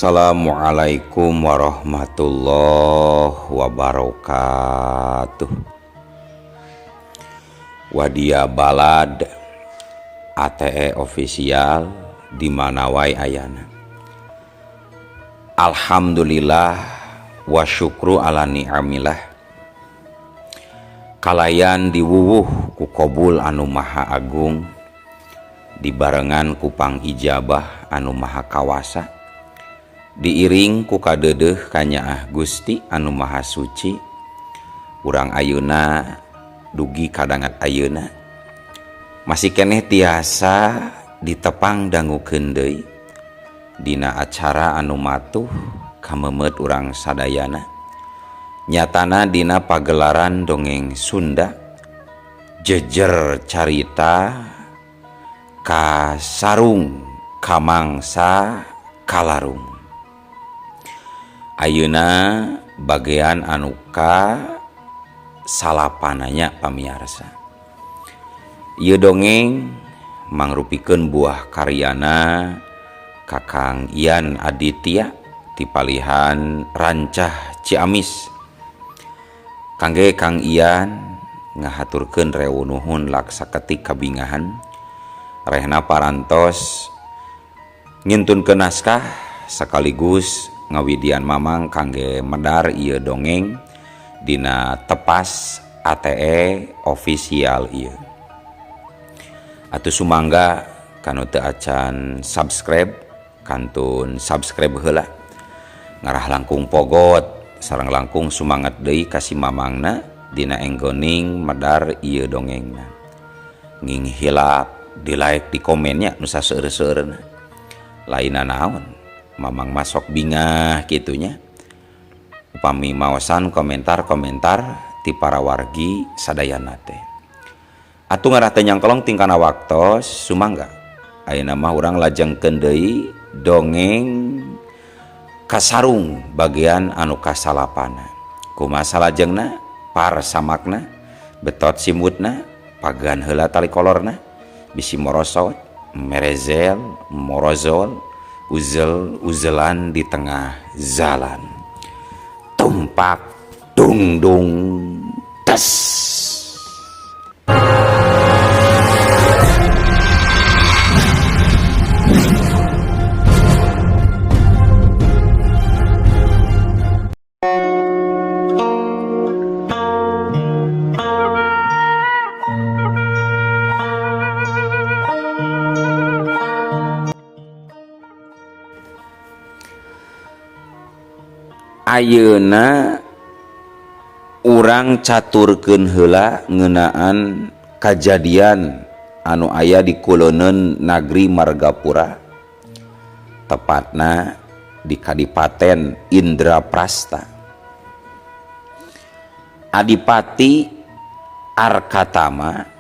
Assalamualaikum warahmatullahi wabarakatuh. Wadia balad ATE official di mana wae ayana. Alhamdulillah wa syukru ala ni'amillah. Kalayan diwuwuh ku Qobul anu maha agung, dibarengan ku pangijabah anu maha kawasa, diiring ku kadeudeuh kanyaah Gusti anu maha suci. Urang ayeuna dugi kadangat ayeuna masih keneh tiasa ditepang dangukeun deui dina acara anu matuh kamemet urang sadayana, nyatana dina pagelaran dongeng Sunda jejer carita ka sarung kamangsa kalarung. Ayeuna bagian anu ka salapananya pamiarsa. Ieu dongeng mangrupikeun buah karyana Kakang Ian Aditya ti palihan Rancah Ciamis. Kangge Kang Ian ngahaturkeun rewu nuhun laksaketik kabingahan rehna parantos ngintunkeun naskah sekaligus ngawidian mamang kangge medar ieu dongeng dina tepas ATE official ieu. Atuh sumangga kanu teu acan subscribe kantun subscribe heula, ngarah langkung pogot sareng langkung sumanget deui ka si mamangna dina enggoning medar ieu dongengna. Nging hilap di like di komennya nu saseueur-seueurna. Laina naon, mamang masok bingah kitunya. Upami maosan komentar-komentar ti para wargi sadayana teh. Atuh ngarah teh nyangkolong tingkana waktos sumangga. Ayeuna mah urang lajengkeun deui dongeng kasarung bagian anu kasalapana. Kumaha salajengna par samakna betot simutna pagan heula tali kolorna bisi morosot merezel morozol uzel-uzelan di tengah jalan. Tumpak dung dung tes. Ayeuna urang caturkeun heula ngeunaan kajadian anu aya di kuleuneun nagri Margapura, tepatna di Kadipaten Indraprasta. Adipati Arkatama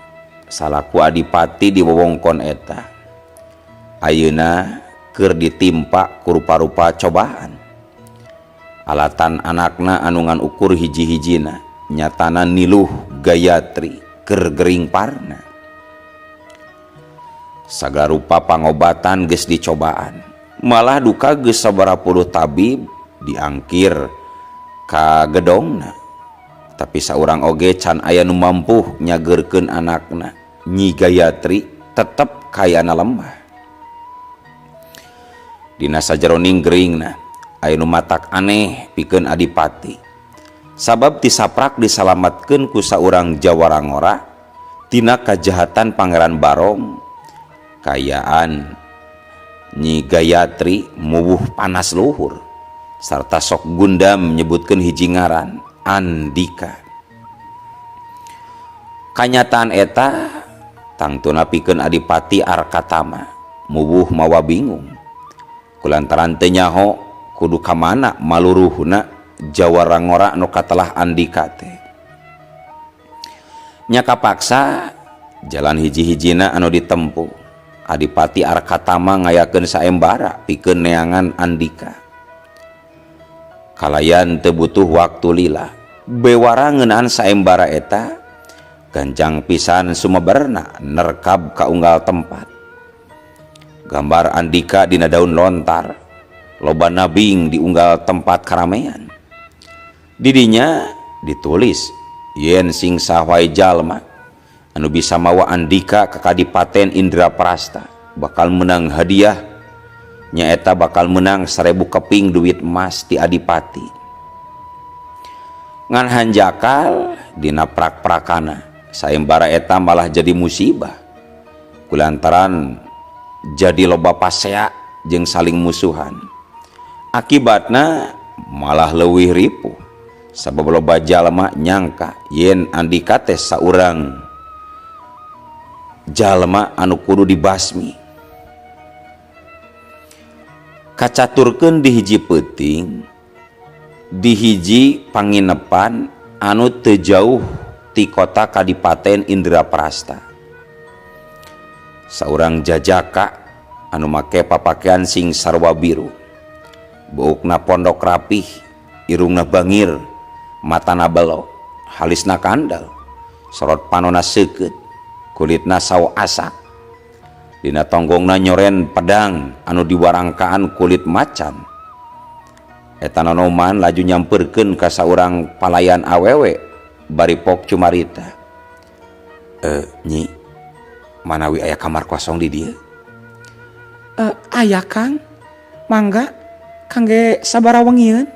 salaku adipati di wewengkon eta ayeuna keur ditimpa ku rupa-rupa cobaan. Alatan anakna anu ngan ukur hiji-hijina nyatana Niluh Gayatri keur gering parna. Sagarupa pangobatan geus dicobaan, malah duka geus sabaraha puluh tabib diangkir ka gedongna, tapi saurang oge can aya nu mampu nyageurkeun anakna Nyi Gayatri tetep kayana lemah. Dina sajeroning geringna aya nu matak aneh pikeun adipati, sabab tisaprak disalamatkeun ku saurang jawarangora tina kajahatan Pangeran Barong. Kayaan Nyi Gayatri muwuh panas luhur sarta sok gundam menyebutkeun hiji ngaran Andika. Kanyataan eta tangtuna pikeun adipati Arkatama muwuh mawa bingung kulantaran teu nyaho kudu kamana maluruhna jawarangora anu katelah Andika teh. Nya kapaksa jalan hiji-hijina anu ditempuh, Adipati Arkatama ngayakeun saembara pikeun neangan Andika. Kalayan teu butuh waktu lila, bewara ngeunaan saembara eta ganjang pisan sumeberna nerkab ka unggal tempat. Gambar Andika dina daun lontar loba nabing di unggal tempat karamean. Didinya ditulis yen sing sahwai jalma anu bisa mawa Andika ke Kadipaten Indraprasta bakal menang hadiah, nyaeta bakal menang 1000 keping duit emas ti Adipati. Ngan hanjakal dina prak-prakana saembara eta malah jadi musibah kulantaran jadi loba pasea jeung saling musuhan. Akibatna malah leuwih ripuh sabab loba jalma nyangka yen Andika teh saurang jalma anu kudu dibasmi. Kacaturkeun di hiji peuting di hiji panginepan anu teu jauh ti kota Kadipaten Indraprasta. Saurang jajaka anu make papakean sing sarwa biru, buukna pondok rapih, irungna bangir, matana belok, halisna kandal, sorot panona seukeut, kulitna sawo asak, dina tonggongna nyoren pedang anu diwarangkaan kulit macan. Eta nonoman laju nyamperkeun ka saurang palayan awewe bari pok cumarita. Nyi, manawi aya kamar kosong di dieu? Aya Kang, mangga kangge sabaraha wengieun?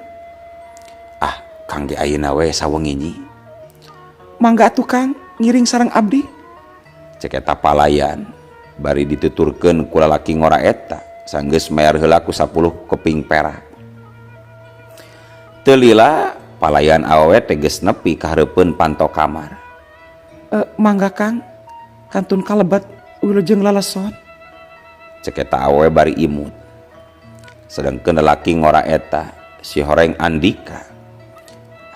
Ah, kangge ayeuna we sawengi nyi. Mangga atuh Kang, ngiring sareng abdi. Cek eta palayan bari dituturkeun ku lalaki ngora eta sanggeus mayar heula ku 10 keping perak. Teu lila palayan awewe teh geus nepi ka hareupeun panto kamar. Mangga Kang, kantun kalebat wilujeng lalason. Cek eta awewe bari imut. Sedengkeun lalaki ngora eta si horeng Andika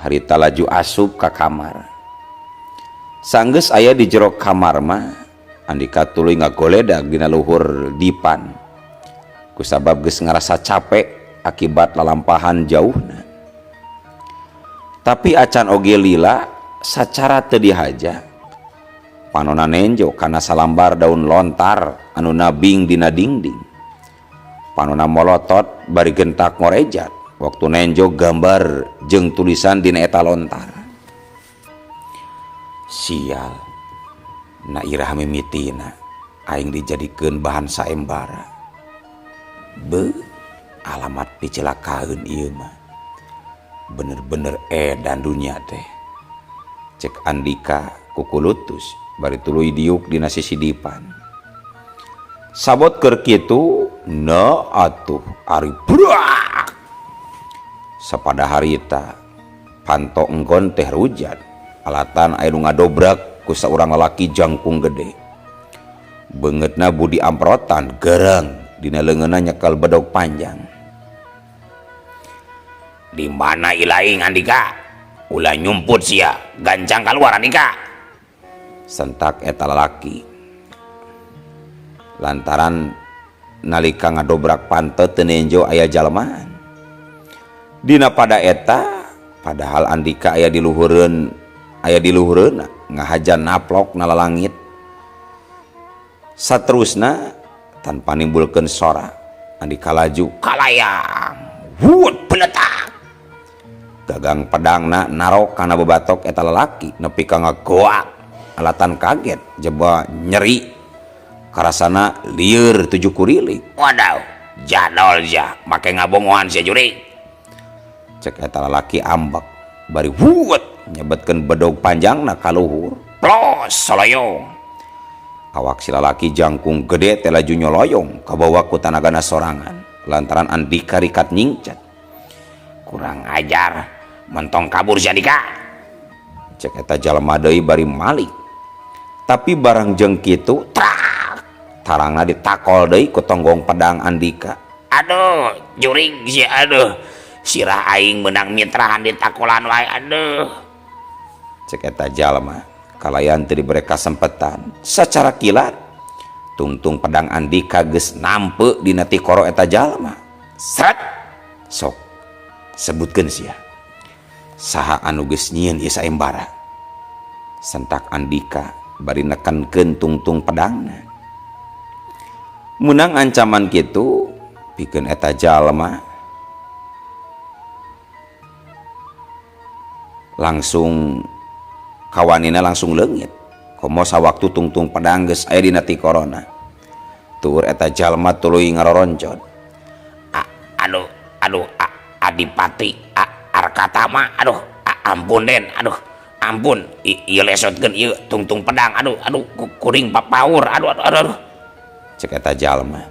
harita laju asup ka kamar. Sanggeus aya di jero kamar mah Andika tuluy ngagoledag dina luhur dipan kusabab geus ngarasa capek akibat lalampahan jauhna. Tapi acan oge lila sacara teu dihaja panonna nenjo kana salambar daun lontar anu nabing dina dingding. Panonna molotot bari gentak ngorejat waktu nenjo gambar jeung tulisan dina eta lontar. Sial, na irah mimitina aing dijadikeun bahan saembara. Alamat dicilakaeun ieu mah. Bener-bener edan dunia teh. Cek Andika kukulutus bari tuluy diuk dina sisi dipan. Sabot keur kitu na atuh ari brak. Sapada harita panto enggon teh rujat alatan aya nu ngadobrak ku saurang lalaki jangkung gede. Beungeutna budi amprotan gereng dina leungeunna nyekel bedog panjang. Di mana ilaing Andika? Ulah nyumput sia, gancang keluar Andika. Sentak eta lalaki. Lantaran nalika ngadobrak pantet teu nenjo aya jalmaan. Dina pada eta, padahal Andika aya di luhureunna ngahajan naplok na lalangit. Saterusna tanpa nimbulkeun sora, Andika laju kalayang. Wut peletak. Gagang pedangna narok kana bebatok eta lalaki nepi ka ngagoak. Alatan kaget jeba nyeri karasana lieur 7 kuriling. Wadaw, jadol ja make ngabongohan sia jurig. Cek eta lalaki ambek bari wuut nyebetkeun bedog panjangna ka luhur. Plos soloyong. Awak si lalaki jangkung gede teh laju nyoloyong ka bawah ku tanagana sorangan lantaran Andika rikat nyingcat. Kurang ajar. Mentong kabur si Andika. Cek eta jalma deui bari malik. Tapi barang jeung kitu trak tarangna ditakol deui ku tonggong pedang Andika. Aduh, jurig si aduh. Sirah aing menang mitrahan ditakolan wae aduh. Cek eta jalma kalayan teu dibere kasempetan sacara kilat tungtung pedang Andika geus nampeu dina ti koro eta jalma. Sret. Sok sebutkeun sia. Saha anu geus nyieun ieu saembara? Sentak Andika bari nekenkeun tungtung pedangna. Munang ancaman kitu pikeun eta jalma langsung kawanina langsung leungit komo sawaktu tungtung pedang geus aya dina ti korona tur eta jalma tuluy ngaroroncon, aduh Adipati Arkatama, aduh ampun Den, aduh ampun ieu lesotkeun ieu tungtung pedang, aduh kuring papaur, aduh cek eta jalma.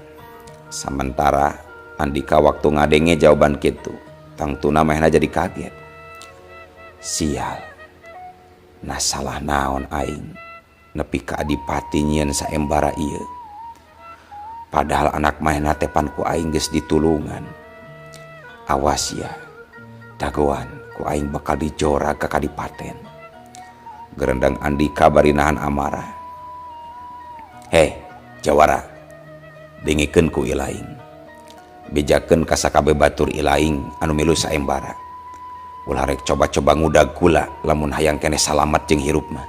Sementara Andika waktu ngadenge jawaban kitu tangtuna mehna jadi kaget, sial nah salah naon aing nepi ka Adipati nyieun saembara ieu, padahal anak mahena tepan ku aing geus ditulungan. Awas ya dagoan ku aing bakal dijora ka Kadipaten. Gerendang Andika bari nahan amarah. Heh Jawara, dengikeun ku ilaing, bejakeun ka sakabe batur ilaing anu milu saembara, ulah rek coba-coba ngudag kula lamun hayang keneh salamet jeung hirup mah.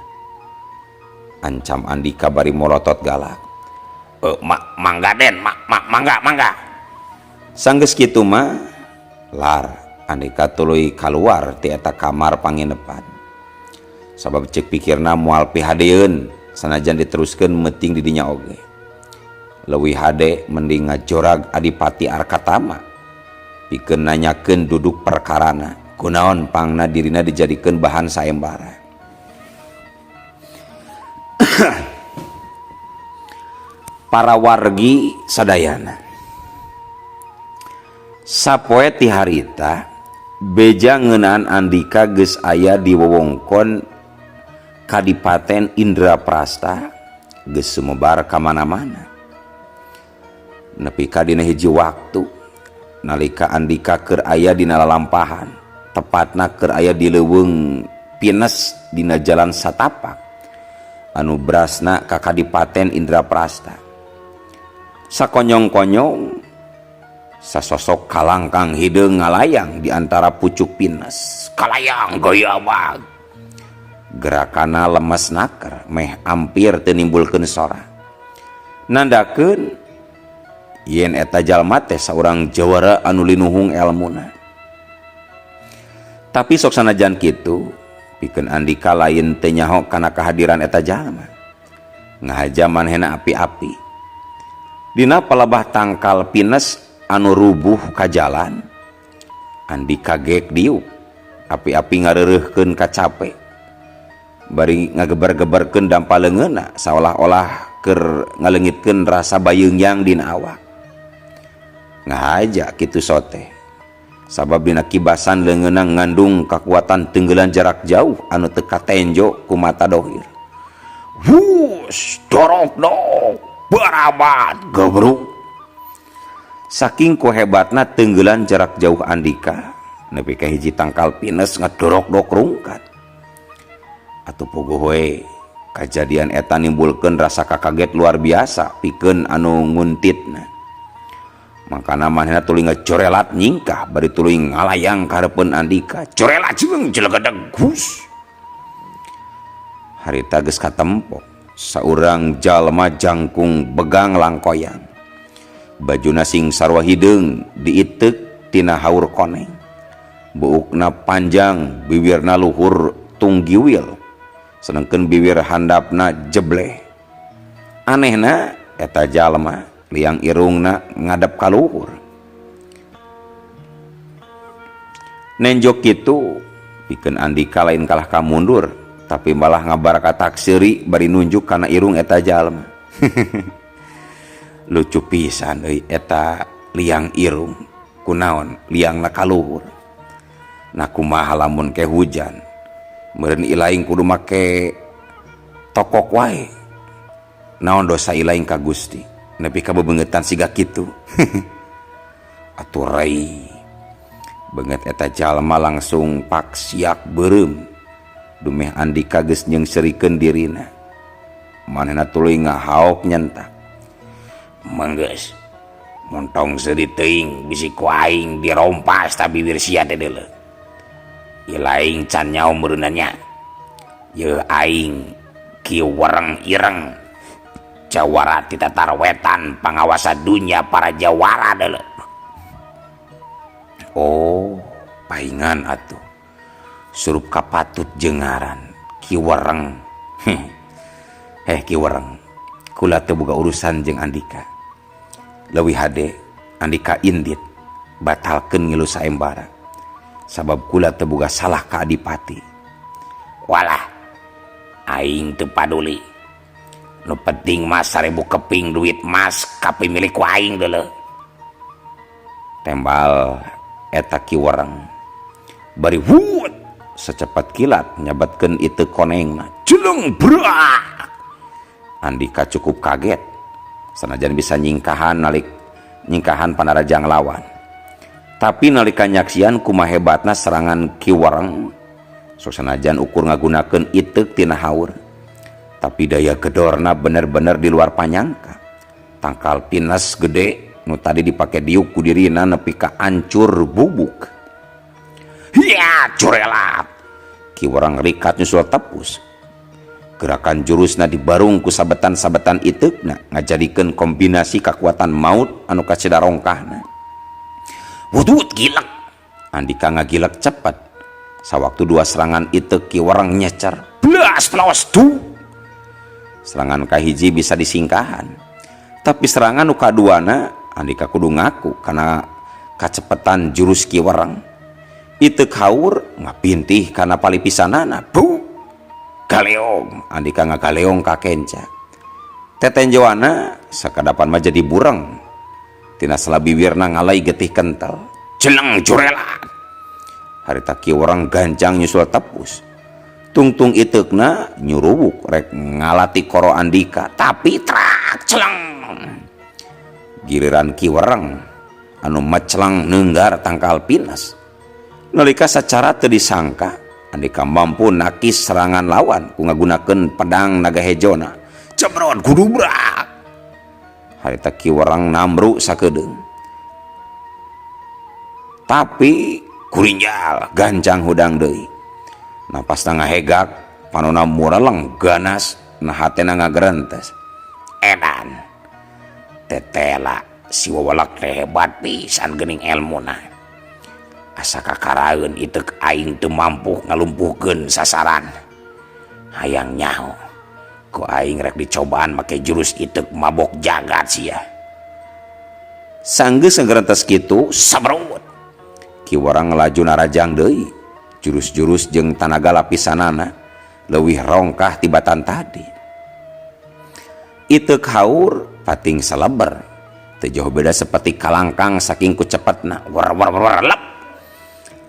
Ancam Andika bari molotot galak. Mangga Den, mangga. Sanggeus kitu mah lar Andika tuluy kaluar ti eta kamar panginepan. Sabab cek pikirna moal pihadeun sanajan diteruskeun meuting di dinya oge. Leuwih hade mending ngajorag Adipati Arkatama pikeun nanyakeun duduk perkarana kunaon pangna dirina dijadikeun bahan saembara. Para wargi sadayana sapoe ti harita beja ngeunaan Andika geus aya di wewengkon Kadipaten Indraprasta geus sumebar ka mana-mana. Nepi ka dina hiji waktu nalika Andika keur aya dina lalampahan, tepatna keur aya di leuweung Pines dina jalan Satapak anu brasna ka Kadipaten Indraprasta. Sakonyong-konyong sasosok kalangkang hideung ngalayang di antara pucuk Pines. Kalayang gaya bag. Gerakana lemes naker meh ampir teu nimbulkeun sora. Nandakeun yen eta jalma teh saurang jawara anu linuhung elmuna. Tapi sok sanajan kitu pikeun Andika lain teu nyaho kana kehadiran eta jalma. Ngahaja manehna api-api. Dina palebah tangkal Pines anu rubuh ka jalan, Andika geek diuk api-api ngareureuhkeun ka cape. Bari ngagebar-gebarkeun dampaleungeunna saolah-olah keur ngaleungitkeun rasa bayeungyang dina awak. Ngahaja kitu sote sabab dina kibasan leungeunna ngandung kakuatan tenggelan jarak jauh anu teu katenjo ku mata dohir. Wush, dorok barabat gebruk. Saking ku hebatna tenggelan jarak jauh Andika nepi ka hiji tangkal Pines ngedorok-dok rungkat. Atuh puguh we kajadian eta nimbulkeun rasa kakaget luar biasa pikeun anu nguntitna. Makana manehna tuluy ngacorelat nyingkah bari tuluy ngalayang ka hareupeun Andika. Corelat jeung jelegadeg gus. Harita geus katempo saurang jalma jangkung begang langkoyang. Bajuna sing sarua hideung diiteuk tina haur koneng. Buukna panjang, bibirna luhur tunggiwil. Sedengkeun bibir handapna jebleh. Anehna eta jalma liang irungna ngadep ka luhur. Nenjok kitu pikeun Andika lain kalah ka mundur tapi malah ngabaraka taksiri bari nunjuk kana irung eta jalma. Lucu pisan euy eta liang irung. Kunaon liangna ka luhur. Nah kumaha lamun ke hujan meureun ilaing kudu make tokok wae. Naon dosa ilaing ka Gusti nepi ka bebeungetan siga kitu. Atuh rai beungeut eta jalma langsung paksiak beureum dumeh Andika geus nyeungseurikeun dirina. Manehna tuluy ngahaok nyentak. Manggeus montong seuri teuing bisi ku aing dirompas ta bibir sia teh deuleu. Ilaing can nyaho meureunanya. Ye aing kieu wereng ireng jawara ti tatar wetan pangawasa dunya para jawara deuleu. Oh, paingan atuh. surup kapatut jengaran Ki Wereng. Ki Wereng, kula teu boga urusan jeung Andika. Leuwih hade Andika indit batalkeun ngilu saembara sabab kula teu boga salah ka Adipati. Walah, aing teu paduli. Nu penting mah 1000 keping duit mas kapimilik ku aing deuleu. Tembal eta Ki Wereng bari wut secepat kilat nyabatkeun itu konengna jeleng brak. Andika cukup kaget sanajan bisa nyingkahan panaraja nglawan, tapi nalika nyaksian kumaha hebatna serangan Ki Wereng sok sanajan ukur ngagunakeun iteuk tina haur, tapi daya gedorna bener-bener di luar panyangka. Tangkal pinas gede nu tadi dipake diuk ku dirina nepi ka ancur bubuk. Ya curelat, Ki Wereng rikat nyusul tepus. Gerakan jurusna dibarung ku sabetan-sabetan iteukna ngajadikeun kombinasi kekuatan maut anu kaceda rongkahna. Wudut gilek, Andika ngagilek cepet. Sawaktu dua serangan iteuk Ki Wereng nyecer blas pelawas du. Serangan kahiji bisa disingkahan, tapi serangan nu kaduana Andika kudu ngaku karena kacepetan jurus Ki Wereng. Iteuk haur ngapintih kana palipisanana. Bu galeong, Andika ngagaleong ka kenca. Tetenjoana sakadapan mah jadi bureng. Tina salabiwirna ngalai getih kental. Jeleng jurelat. Harita Ki Wereng gancang nyusul tepus. Tungtung iteukna nyurubuk rek ngalati koro Andika, tapi trak celeng. Giliran Ki Wereng anu meclang neunggar tangkal pinas. Nalika sacara teu disangka Andika mampu nakis serangan lawan ku ngagunakeun pedang naga hejona. Cebrot gudubrak. Harita Ki Wereng namru sakedeung. Tapi kurinjal gancang hudang deui. Napasna ngahegak panonna mureleng ganas nah hatena ngagerentes. Edan tetela si wawalak teh hebat pisan geuning elmuna. Asa kakaraeun iteuk aing teu mampu ngalumpuhkeun sasaran. Hayang nyaho ku aing rek dicobaan make jurus iteuk mabok jagat sia. Sanggeus ngagerentes kitu sabrut Ki Wereng ngelaju narajang deui. Jurus-jurus jeung tanaga lapisanana leuwih rongkah tibatan tadi. Iteuk haur pating saleber teu jauh beda seperti kalangkang saking ku cepetna. Wer lep.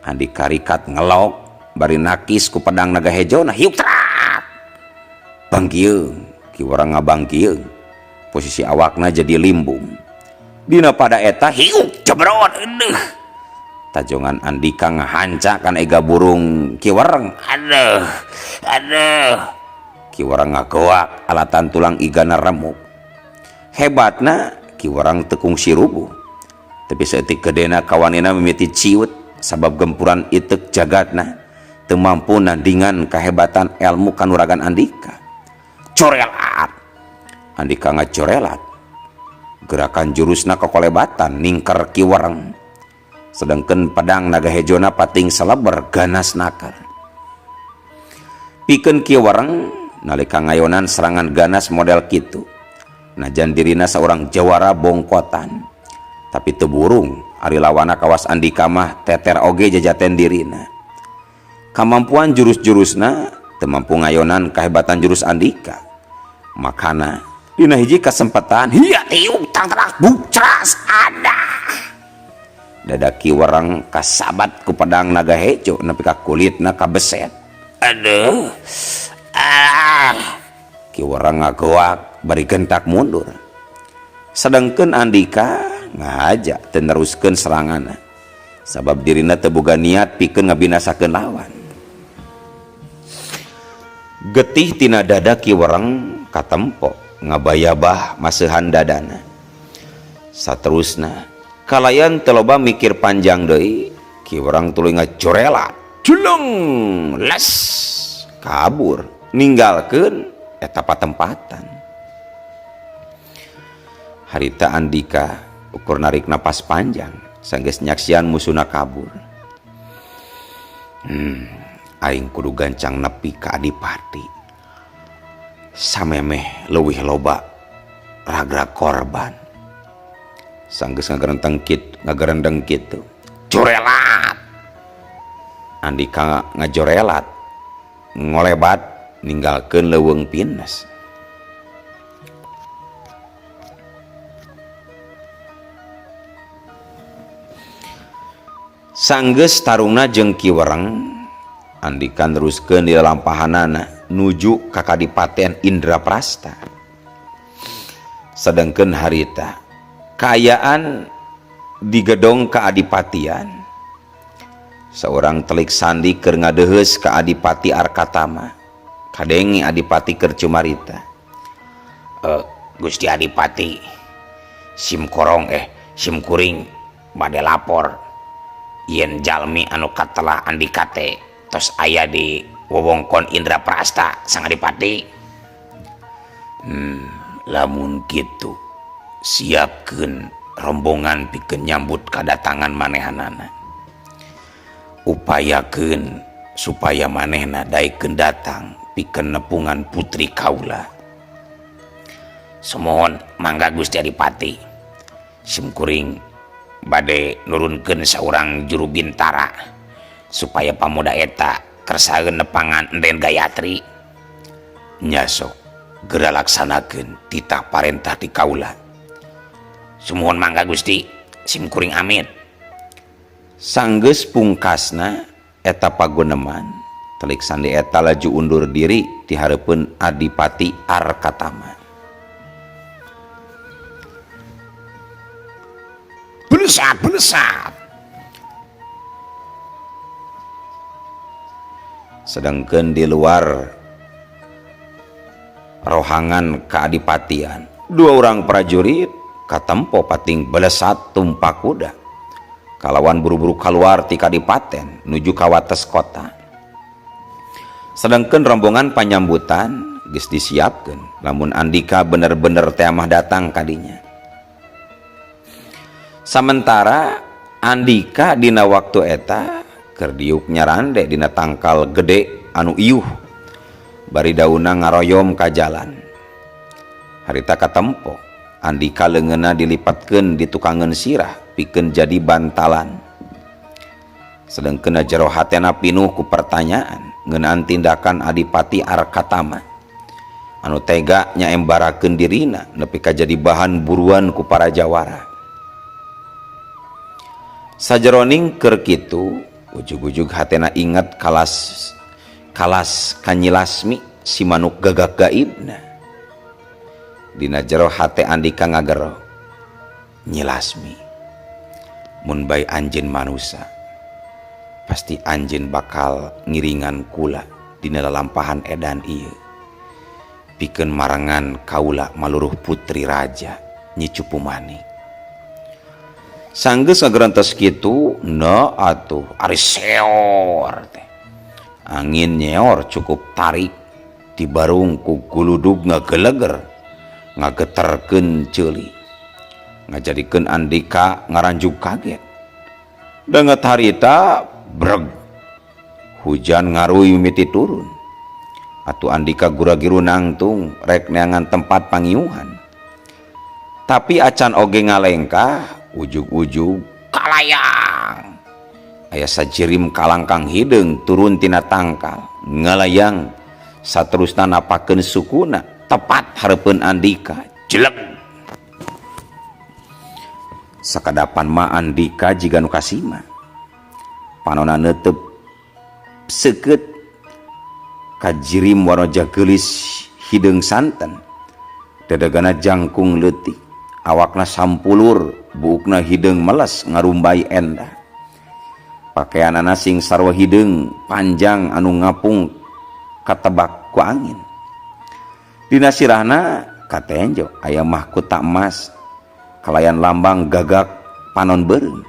Andika rikat ngelok bari nakis ku pedang naga hejona hiuk trak. Bangkieung Ki Wereng ngabangkieung. Posisi awakna jadi limbung. Dina pada eta hiuk jebrot eudeuh. Tajongan Andika ngahancakan ega burung Ki Wereng. Aduh. Ki Wereng ngagoak alatan tulang igana remuk. Hebatna Ki Wereng tekung sirubuh. Tapi seetik gedena kawanina mimiti ciut sabab gempuran iteuk jagatna teu mampu nandingan kahebatan ilmu kanuragan Andika. Corelat. Andika ngacorelat. Gerakan jurusna kokolebatan ningker Ki Wereng. Sedangkan pedang naga hejona pating saleber ganas nakar. Pikeun Ki Wereng nalika ngayonan serangan ganas model kitu. Najan dirina seorang jawara bongkotan, tapi teu burung ari lawana kawas Andika mah teter oge jajaten dirina. Kamampuan jurus-jurusna teu mampu ngayonan kahebatan jurus Andika. Makana dina hiji kasempatan hiya tiuk tang terak bucras ada. Dada Ki Wereng kasabat ku pedang naga hejo nepi ka kulitna kabeset. Aduh. Ki Wereng ngagoak bari gentak mundur. Sedengkeun Andika ngajak teu neruskeun seranganna. Sabab dirina teu boga niat pikeun ngabinasakeun lawan. Getih tina dada Ki Wereng katempo ngabayabah maseuhan dadana. Saterusna kalayan teloba mikir panjang deui, Ki Wereng tuluy ngacorelat. Julung les kabur ninggalkeun eta patempatan. Harita Andika ukur narik napas panjang sanggeus nyaksian musuhna kabur. aing kudu gancang nepi ka Adipati samemeh leuwih loba raga korban. Sanggeus ngagerendeng kitu Jorelat. Andika ngajorelat ngolebat ninggalkeun leuweung pines. Sanggeus tarungna jeung Kiwereng, Andika neruskeun di lalampahanana nuju ka Kadipaten Indraprasta. Sedengkeun harita kaayaan di gedong keadipatian, seorang telik sandi keur ngadeheus ka Adipati Arkatama, kadengi Adipati keur cumarita. Gusti Adipati, sim kuring bade lapor yen jalmi anu katelah Andika teh tos aya di wewengkon Indraprasta sang Adipati. Lamun kitu siapkeun rombongan pikeun nyambut kadatangan manehanana. Upayakeun supaya manehna daekeun datang pikeun nepungan putri kaula. Sumohon mangga Gusti Adipati. Simkuring bade nurunkeun saurang juru bintara supaya pamuda eta kersaeun nepangan Enden Gayatri. Nyasok geura laksanakeun titah parentah ti kaula. Sumohon mangga Gusti, simkuring amit. Sanggeus pungkasna eta paguneman, telik sandi eta laju undur diri di hareupeun Adipati Arkatama. Belesat. Sedangkeun di luar rohangan keadipatian, dua orang prajurit katempo pating belesat tumpak kuda kalawan buru-buru keluar ti kadipaten nuju ka wates kota. Sedangkeun rombongan panyambutan geus disiapkeun lamun Andika bener-bener teh mah datang kadinya. Sementara Andika dina waktu eta keur diuk nyarande dina tangkal gede anu iuh bari dauna ngaroyom ka jalan. Harita katempo Andika leungeunna dilipatkeun di tukangeun sirah pikeun jadi bantalan. Sedengkeun jero hatena pinuh ku pertanyaan ngeunaan tindakan Adipati Arkatama anu tega nyaembarakeun dirina nepi ka jadi bahan buruan ku para jawara. Sajeroning keur kitu ujug-ujug hatena inget kalas Kanyilasmi si manuk gagak gaibna. Dina jero hate Andika ngagero, Nyilasmi, mun bae anjeun manusia pasti anjeun bakal ngiringan kula dina lalampahan edan ieu pikeun marangan kaula maluruh putri raja Nyi Cupumani. Sanggeus ngagerantos kitu na atuh ari seor teh angin nyeor cukup tarik di barung ku guludug ngageleger ngageterkeun ceuli ngajadikeun Andika ngaranjug kaget. Danget harita breg hujan ngaruy mimiti turun. Atuh Andika gura-giru nangtung rek neangan tempat pangiuhan. Tapi acan oge ngalengkah ujug-ujug kalayang aya sajirim kalangkang hideung turun tina tangkal ngalayang saterusna napakeun sukuna tepat hareupeun Andika jelek. Sakadapan mah Andika jiga nu kasima panonna neuteup seukeut kajirim wanoja geulis hideung santen dadagana jangkung leutik awakna sampulur buukna hideung meles ngarumbai endah. Pakaianana sing sarwa hideung panjang anu ngapung katebak ku angin. Dina sirahna katenjo aya mahkota emas kalayan lambang gagak panon beureum.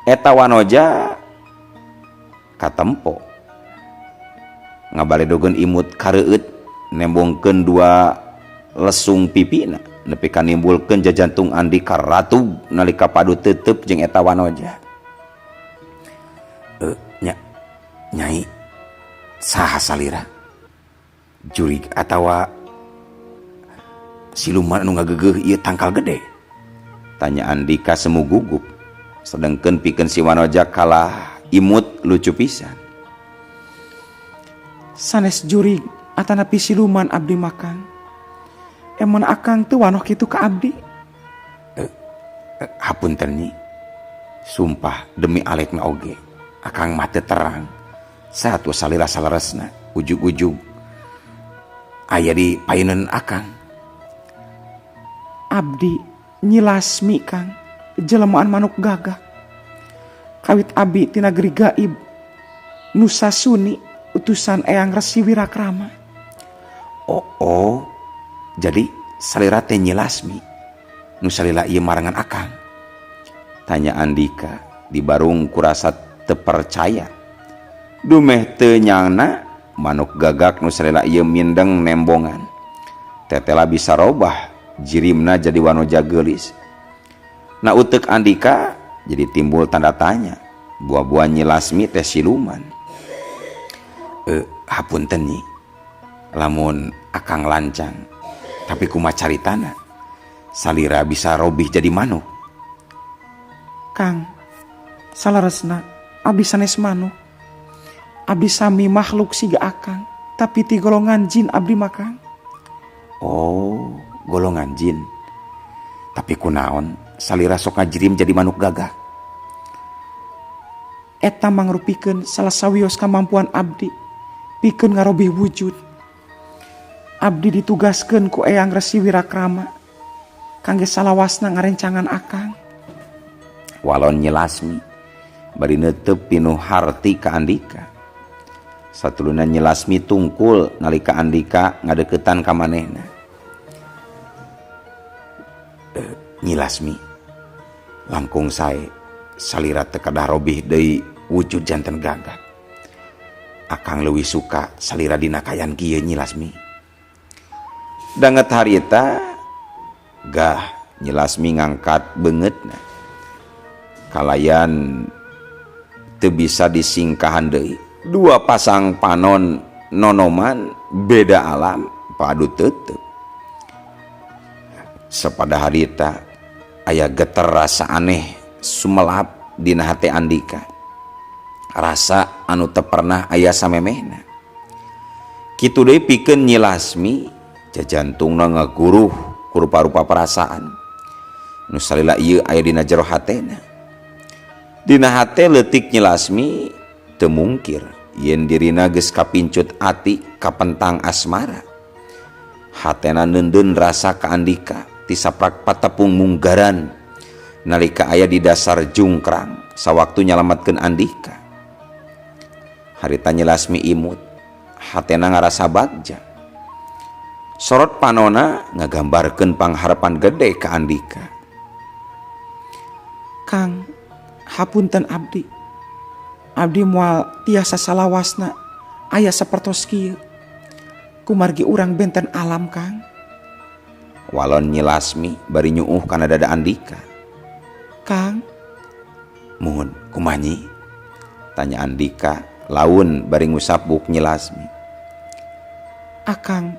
Eta wanoja katempo ngabaledogeun imut kareueut nembongkeun dua lesung pipina nepi ka nimbulkeun jajantung Andika ratug nalika padu teuteup jeung eta wanoja. Nyai Saha salira? Jurig atawa siluman anu ngageugeuh ieu tangkal gede? Tanya Andika semu gugup. Sedengkeun pikeun si Wanoja kalah imut lucu pisan. Sanes jurig atanapi siluman abdi makan. Emun akang teu wanoh kitu ka abdi. Hapunten nyi. Sumpah demi alekna oge. Akang mah teu terang. Satu salira salaresna ujug-ujug aya di paeuneun akang. Abdi Nyi Lasmi Kang, jelemaan manuk gagak. Kawit abdi ti nageri gaib. Nusa Suni utusan Eyang Resi Wirakrama. Oh, jadi salira teh Nyi Lasmi nu salila ieu marangan akang. Tanya Andika di barung kurasa teu percaya. Dumeh teu nyangna manuk gagak nu salila ieu mindeng nembongan. Tetela bisa robah jirimna jadi Wanoja geulis. Na uteuk Andika jadi timbul tanda tanya. Buah-buah Nyi Lasmi teh siluman. Hapunten nyi. Lamun akang lancang, tapi kumaha caritana salira bisa robih jadi manuk? Kang, salaresna abdi sanes manuk. Abdi sami makhluk siga akang, tapi ti golongan jin abdi makan. Oh, golongan jin. Tapi kunaon salira sok ngajirim jadi manuk gagak? Eta mangrupikeun salah sawios kamampuan abdi pikeun ngarobih wujud. Abdi ditugaskeun ku Eyang Resi Wirakrama kangge salawasna ngarencangan akang. Walon Nyi Lasmi bari neuteup pinuh harti ka Andika. Satuluna Nyi Lasmi tungkul nalika Andika ngadeuketan ka manehna. Nyi Lasmi, langkung sae salira teu kadah robih deui wujud janten gagak. Akang leuwih suka salira dina kayan kieu Nyi Lasmi. Danget harita gah Nyi Lasmi ngangkat beungeutna. Kalayan teu bisa disingkahan deui. Dua pasang panon nonoman beda alam padu teuteuk. Sapada harita aya geter rasa aneh sumelap dina hate Andika. Rasa anu teu pernah aya samemehna. Kitu deui pikeun Nyi Lasmi jajantungna ngaguruh ku rupa-rupa perasaan nu salila ieu aya dina jero hatena. Dina hate leutik Nyi Lasmi teu mungkir yen dirina geus kapincut ati kapentang asmara. Hatena neundeun rasa ka Andika ti saprak patepung munggaran nalika aya di dasar jungkrang sawaktu nyalametkeun Andika. Harita Nyi Lasmi imut, hatena ngarasa bagja. Sorot panona ngagambarkeun pangharepan gede ka Andika. Kang, hapunten abdi. Abdi moal tiasa salawasna aya sapertos kieu. Kumargi urang benten alam Kang. Walon Nyi Lasmi bari nyuuh kana dada Andika. Kang, Muhun kumaha nyi? Tanya Andika laun bari ngusapuk Nyi Lasmi. akang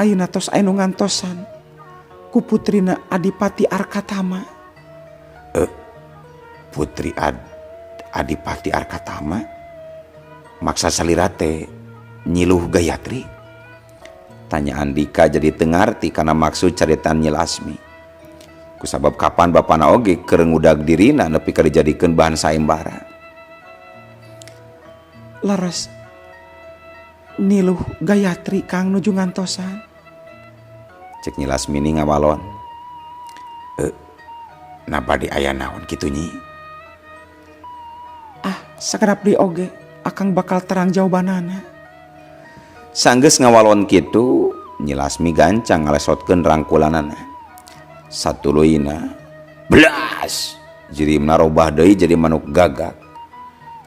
ayeuna tos aya nu ngantosan ku putrina Adipati Arkatama. Putri Adipati Arkatama maksa salira teh Nyiluh Gayatri? Tanya Andika jadi tengarti karena maksud caritan Nyi Lasmi. Kusabab kapan bapana oge keur ngudag dirina nepi ka dijadikeun bahan sayembara. Leres Niluh Gayatri Kang nuju ngantosan. Cek Nyi Lasmi ni ngawalon. Nah bade aya naon kitu nyi? Sakedap di oge akang bakal terang jawabanana. Sanggeus ngawalon kitu, Nyi Lasmi gancang ngalesotkeun rangkulanana. Satuluyna Belas jirimna robah deui jadi manuk gagak.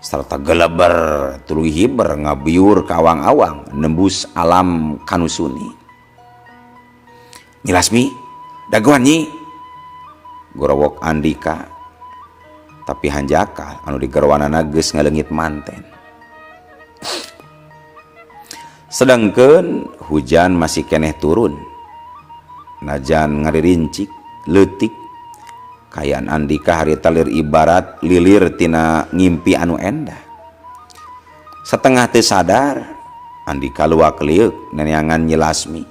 Sarta geleber tuluy hiber ngabiur ka awang-awang nembus alam kanusuni. Nyi Lasmi, dagoan nyi. Gorowok Andika. Tapi hanjakal anu digerwanana geus ngaleungit manten. Sedangkan hujan masih keneh turun. Najan ngaririncik, leutik. Kayaan Andika harita lir ibarat lilir tina ngimpi anu endah. Setengah teu sadar, Andika luak liuk neneangan Nyi Lasmi.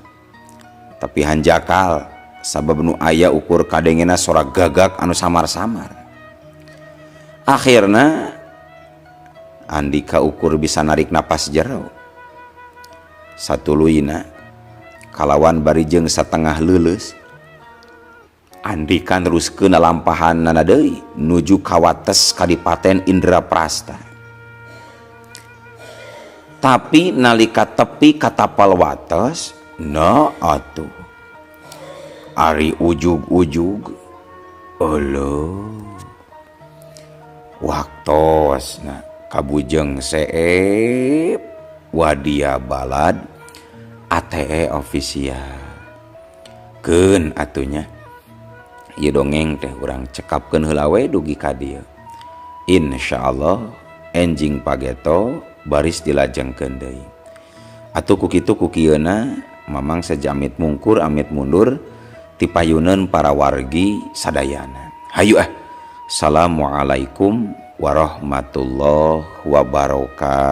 Tapi hanjakal, sabab nu aya ukur kadengena sora gagak anu samar-samar. Akhirna Andika ukur bisa narik napas jero. Satuluyna kalawan bari jeung satengah leuleus, Andika neruskeun lampahanna deui nuju ka wates Kadipaten Indraprasta. Tapi nalika tepi ka tapal wates, na atuh ari ujug-ujug eueuh waktosna kabujeng seep wadia balad ATE official. Keun atunya ieu dongeng teh urang cekapkeun heula we dugi ka dieu. Insyaallah enjing pageto baris dilajengkeun deui. Atuh ku kitu ku kieuna mamang sajamit mungkur amit mundur ti payuneun para wargi sadayana. Hayu Assalamualaikum warahmatullahi wabarakatuh.